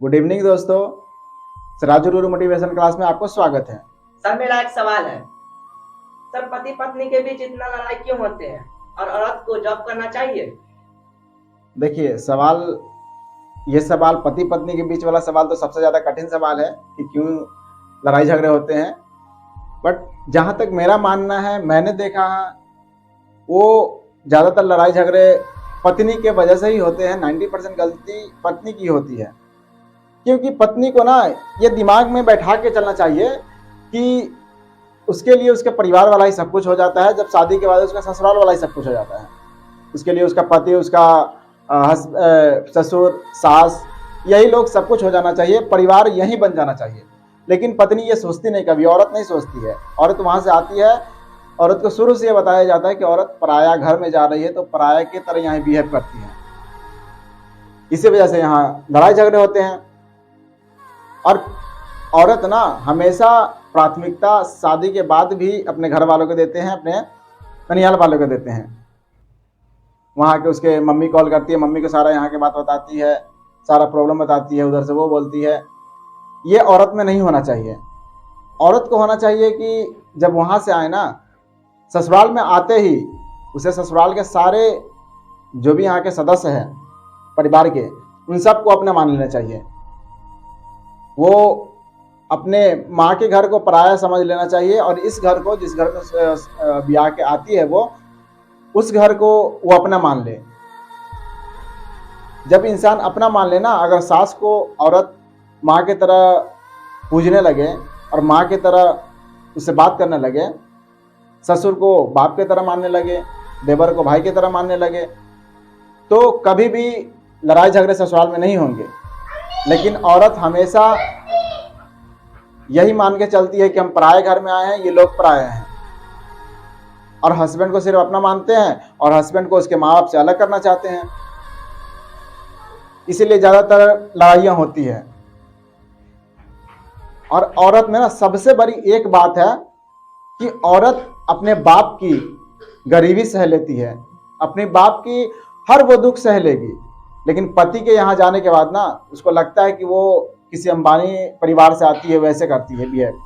Good evening दोस्तों। सिराजुल गुरु motivation class में आपको स्वागत है। सर मेरा एक सवाल है। सर पति पत्नी के बीच इतना लड़ाई क्यों होते हैं और औरत को जॉब करना चाहिए? देखिए ये सवाल पति पत्नी के बीच वाला सवाल तो सबसे ज़्यादा कठिन सवाल है कि क्यों लड़ाई झगड़े होते हैं। बट जहाँ तक मेरा मानना है, मैंने देखा है वो ज़्यादातर लड़ाई झगड़े पत्नी के वजह से ही होते हैं। 90% गलती पत्नी की होती है, क्योंकि पत्नी को ना ये दिमाग में बैठा के चलना चाहिए कि उसके लिए उसके परिवार वाला ही सब कुछ हो जाता है। जब शादी के बाद उसका ससुराल वाला ही सब कुछ हो जाता है। उसके लिए उसका पति, उसका ससुर, सास, यही लोग सब कुछ हो जाना चाहिए, परिवार यही बन जाना चाहिए। लेकिन पत्नी ये सोचती नहीं, कभी औरत नहीं सोचती है। औरत वहां से आती है, औरत को शुरू से ये बताया जाता है कि औरत पराया घर में जा रही है तो पराया की तरह यहाँ बिहेव करती है। इसी वजह से यहाँ लड़ाई झगड़े होते हैं। और औरत ना हमेशा प्राथमिकता शादी के बाद भी अपने घर वालों को देते हैं, अपने ननिहाल वालों को देते हैं। वहाँ के उसके मम्मी कॉल करती है, मम्मी को सारा यहाँ की बात बताती है, सारा प्रॉब्लम बताती है, उधर से वो बोलती है। ये औरत में नहीं होना चाहिए। औरत को होना चाहिए कि जब वहाँ से आए ना, ससुराल में आते ही उसे ससुराल के सारे जो भी यहाँ के सदस्य हैं परिवार के, उन सबको अपने मान लेना चाहिए। वो अपने माँ के घर को पराया समझ लेना चाहिए और इस घर को, जिस घर में ब्याह के आती है वो, उस घर को वो अपना मान ले। जब इंसान अपना मान लेना, अगर सास को औरत माँ की तरह पूजने लगे और माँ की तरह उससे बात करने लगे, ससुर को बाप की तरह मानने लगे, देवर को भाई की तरह मानने लगे, तो कभी भी लड़ाई झगड़े ससुराल में नहीं होंगे। लेकिन औरत हमेशा यही मान के चलती है कि हम पराये घर में आए हैं, ये लोग पराये हैं, और हस्बैंड को सिर्फ अपना मानते हैं और हस्बैंड को उसके माँ बाप से अलग करना चाहते हैं। इसीलिए ज़्यादातर लड़ाइयाँ होती है। और औरत में ना सबसे बड़ी एक बात है कि औरत अपने बाप की गरीबी सह लेती है, अपने बाप की हर वो दुख सह लेगी। लेकिन पति के यहाँ जाने के बाद ना उसको लगता है कि वो किसी अंबानी परिवार से आती है, वैसे करती है बिहेव।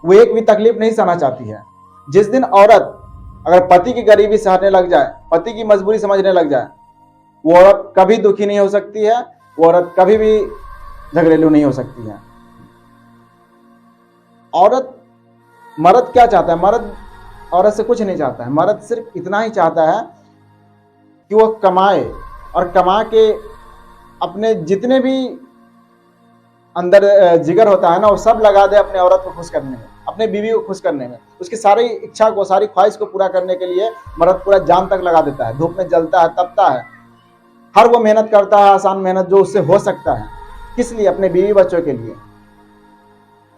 वो एक भी तकलीफ नहीं सहना चाहती है। जिस दिन औरत अगर पति की गरीबी सहने लग जाए, पति की मजबूरी समझने लग जाए, वो औरत कभी दुखी नहीं हो सकती है, वो औरत कभी भी झगड़ेलू नहीं हो सकती है। औरत, मर्द क्या चाहता है? मर्द औरत से कुछ नहीं चाहता है। मर्द सिर्फ इतना ही चाहता है कि वो कमाए और कमा के अपने जितने भी अंदर जिगर होता है ना, वो सब लगा दे अपने औरत को खुश करने में, अपने बीवी को खुश करने में। उसकी सारी इच्छा को, सारी ख्वाहिश को पूरा करने के लिए मर्द पूरा जान तक लगा देता है। धूप में जलता है, तपता है, हर वो मेहनत करता है, आसान मेहनत जो उससे हो सकता है। किस लिए? अपने बीवी बच्चों के लिए।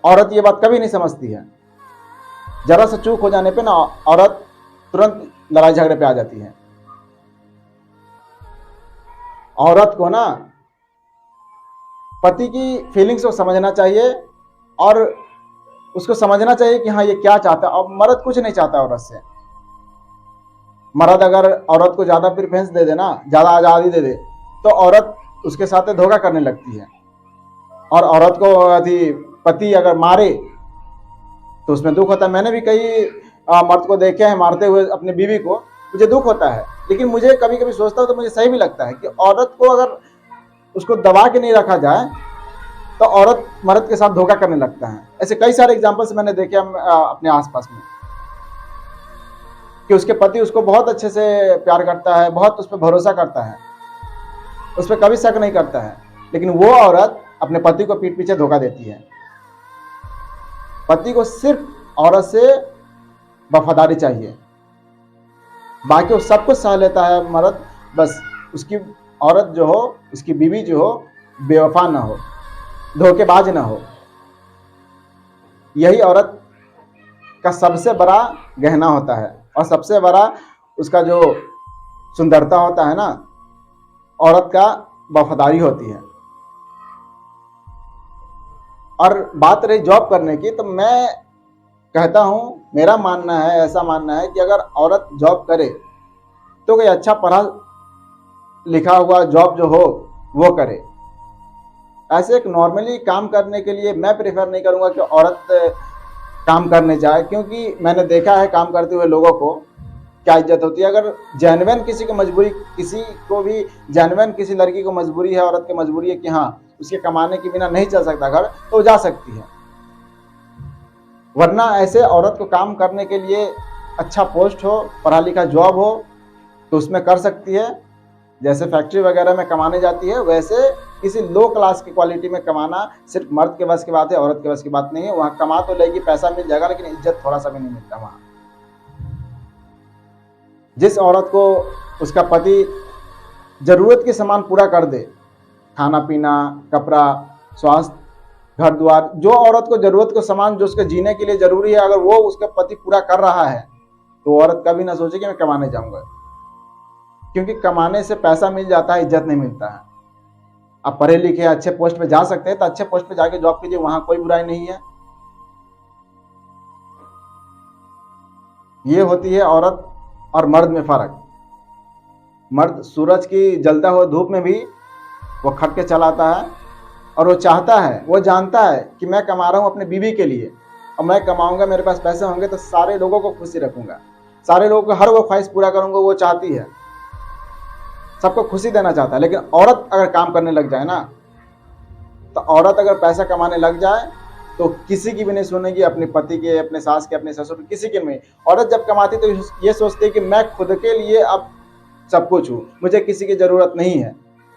औरत ये बात कभी नहीं समझती है। जरा सा चूक हो जाने पे ना औरत तुरंत लड़ाई झगड़े पे आ जाती है। औरत को ना पति की फीलिंग्स को समझना चाहिए और उसको समझना चाहिए कि हाँ ये क्या चाहता है। और मर्द कुछ नहीं चाहता औरत से। मर्द अगर औरत को ज्यादा प्रेफरेंस दे देना, ज्यादा आजादी दे दे, तो औरत उसके साथ धोखा करने लगती है। और औरत को यदि पति अगर मारे तो उसमें दुख होता है। मैंने भी कई मर्द को देखे हैं मारते हुए अपनी बीवी को, मुझे दुख होता है। लेकिन मुझे कभी कभी सोचता हूँ तो मुझे सही भी लगता है कि औरत को अगर उसको दबा के नहीं रखा जाए तो औरत मर्द के साथ धोखा करने लगता है। ऐसे कई सारे एग्जाम्पल्स मैंने देखे अपने आसपास में कि उसके पति उसको बहुत अच्छे से प्यार करता है, बहुत उस पर भरोसा करता है, उस पर कभी शक नहीं करता है, लेकिन वो औरत अपने पति को पीठ पीछे धोखा देती है। पति को सिर्फ औरत से वफादारी चाहिए, बाकी वो सब कुछ सह लेता है मर्द। बस उसकी औरत जो हो, उसकी बीवी जो हो, बेवफा ना हो, धोखेबाज ना हो। यही औरत का सबसे बड़ा गहना होता है और सबसे बड़ा उसका जो सुंदरता होता है ना, औरत का वफादारी होती है। और बात रही जॉब करने की, तो मैं कहता हूँ, मेरा मानना है, ऐसा मानना है कि अगर औरत जॉब करे तो कोई अच्छा पढ़ा लिखा हुआ जॉब जो हो वो करे। ऐसे एक नॉर्मली काम करने के लिए मैं प्रेफर नहीं करूंगा कि औरत काम करने जाए, क्योंकि मैंने देखा है काम करते हुए लोगों को क्या इज्जत होती है। अगर जेन्युइन किसी को मजबूरी, किसी को भी जेन्युइन किसी लड़की को मजबूरी है, औरत की मजबूरी है कि हाँ उसके कमाने के बिना नहीं चल सकता घर, तो जा सकती है। वरना ऐसे औरत को काम करने के लिए अच्छा पोस्ट हो, पढ़ा लिखा जॉब हो तो उसमें कर सकती है। जैसे फैक्ट्री वगैरह में कमाने जाती है, वैसे किसी लो क्लास की क्वालिटी में कमाना सिर्फ मर्द के बस की बात है, औरत के बस की बात नहीं है। वहाँ कमा तो लेगी, पैसा मिल जाएगा, लेकिन इज्जत थोड़ा सा भी नहीं मिलता वहाँ। जिस औरत को उसका पति जरूरत के सामान पूरा कर दे, खाना पीना, कपड़ा, स्वास्थ्य, घर द्वार, जो औरत को जरूरत का सामान जो उसके जीने के लिए जरूरी है, अगर वो उसका पति पूरा कर रहा है तो औरत कभी ना सोचे कि मैं कमाने जाऊंगा, क्योंकि कमाने से पैसा मिल जाता है, इज्जत नहीं मिलता है। आप पढ़े लिखे अच्छे पोस्ट पे जा सकते हैं तो अच्छे पोस्ट पे जाके जॉब कीजिए, वहां कोई बुराई नहीं है। ये होती है औरत और मर्द में फर्क। मर्द सूरज की जलता हुआ धूप में भी वो खट के चलाता है, और वो चाहता है, वो जानता है कि मैं कमा रहा हूँ अपने बीवी के लिए, और मैं कमाऊंगा, मेरे पास पैसे होंगे तो सारे लोगों को खुशी रखूंगा, सारे लोगों को हर वो ख्वाहिश पूरा करूंगा। वो चाहती है, सबको खुशी देना चाहता है। लेकिन औरत अगर काम करने लग जाए ना, तो औरत अगर पैसा कमाने लग जाए तो किसी की भी नहीं सुनेगी, अपने पति के, अपने सास के, अपने ससुर के, किसी के नहीं। औरत जब कमाती तो ये सोचती है कि मैं खुद के लिए अब सब कुछ हूँ, मुझे किसी की जरूरत नहीं है,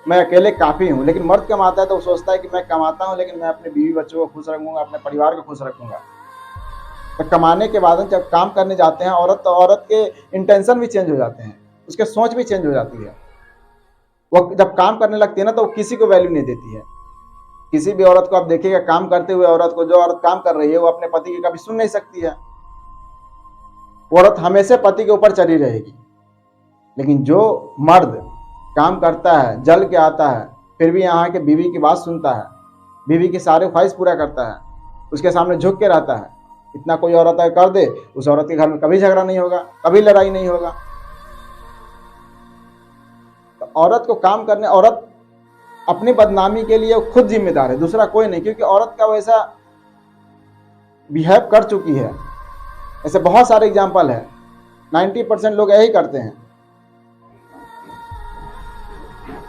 मैं अकेले काफी हूँ। लेकिन मर्द कमाता है तो वो सोचता है कि मैं कमाता हूँ लेकिन मैं अपने बीवी बच्चों को खुश रखूंगा, अपने परिवार को खुश रखूंगा। तो कमाने के बाद जब काम करने जाते हैं औरत, तो औरत के इंटेंशन भी चेंज हो जाते हैं, उसके सोच भी चेंज हो जाती है। वो जब काम करने लगती है ना तो वो किसी को वैल्यू नहीं देती है। किसी भी औरत को आप देखिएगा काम करते हुए औरत को, जो औरत काम कर रही है वो अपने पति की कभी सुन नहीं सकती है। वो औरत हमेशा पति के ऊपर चढ़ी रहेगी। लेकिन जो मर्द काम करता है, जल के आता है, फिर भी यहाँ के बीवी की बात सुनता है, बीवी की सारे ख्वाहिश पूरा करता है, उसके सामने झुक के रहता है, इतना कोई औरत अगर कर दे, उस औरत के घर में कभी झगड़ा नहीं होगा, कभी लड़ाई नहीं होगा। तो औरत को काम करने, औरत अपनी बदनामी के लिए खुद जिम्मेदार है, दूसरा कोई नहीं, क्योंकि औरत का वैसा बिहेव कर चुकी है। ऐसे बहुत सारे एग्जाम्पल है, 90% लोग यही करते हैं।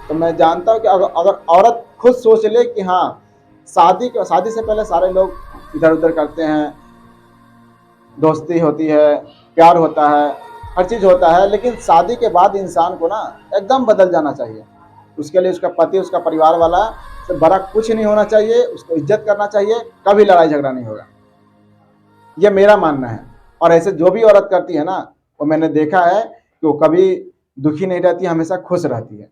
तो मैं जानता हूं कि अगर औरत खुद सोच ले कि हाँ शादी से पहले सारे लोग इधर उधर करते हैं, दोस्ती होती है, प्यार होता है, हर चीज होता है, लेकिन शादी के बाद इंसान को ना एकदम बदल जाना चाहिए। उसके लिए उसका पति, उसका परिवार वाला से बड़ा कुछ नहीं होना चाहिए, उसको इज्जत करना चाहिए, कभी लड़ाई झगड़ा नहीं होगा, ये मेरा मानना है। और ऐसे जो भी औरत करती है ना, वो मैंने देखा है कि वो कभी दुखी नहीं रहती, हमेशा खुश रहती है।